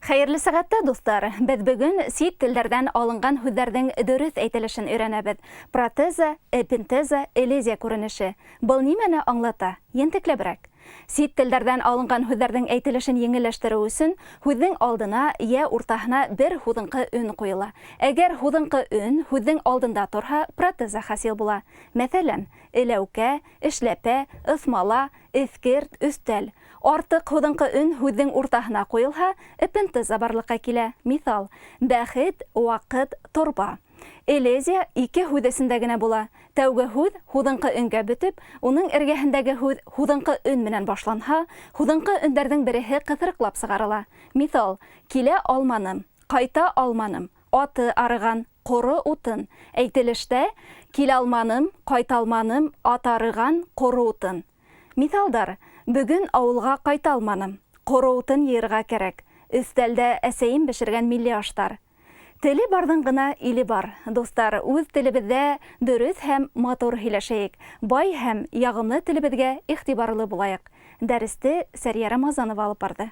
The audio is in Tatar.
Хәерле сәгатьтә, дуслар. Без бүген сит телләрдән алынган һүзләрнең дөрес әйтелешен өйрәнәбез. Протеза, эпинтеза, элезия күренеше. Был нимәне аңлата? Ентекләбрәк. Сит телләрдән алынган һүзләрнең әйтелешен еңелләштерү өчен һүзнең алдына я уртаһына бер һүзеңкы өн куела. Әгәр һүзеңкы өн һүзнең алдында торһа, протеза хасил була. Мәсәлән, эләүкә, эшләпә, ысмала, эскерт, өстәл. Артык һүзеңкы өн һүзнең уртаһына куелһа, эпинтеза барлыкка килә. Мисал: бәхет, вакыт, торба. Элезия ике һүз эсендә генә була. Тәүге һүз һүзеңкы өнгә бетеп, уның эргәһендәге һүз һүзеңкы өн менән башланһа, һүзеңкы өндәрнең береһе кысрыклап сыгарыла. Мисал: килә алманым, кайта алманым, аты арыган, коры утын. Әйтелештә: килә алманым, кайта алманым, аты арыган, коры утын. Мисалдар: бүген авылга кайта алманым, коры утын йыярга кирәк. Өстәлдә әсәем бешергән милли аштар. Теле барның гына иле бар. Достар, үз телебездә дөрес һәм матур һөйләшәйек. Бай һәм ягымлы телебезгә игътибарлы булайык. Дәресте Сәрия Рамазанова алып барды.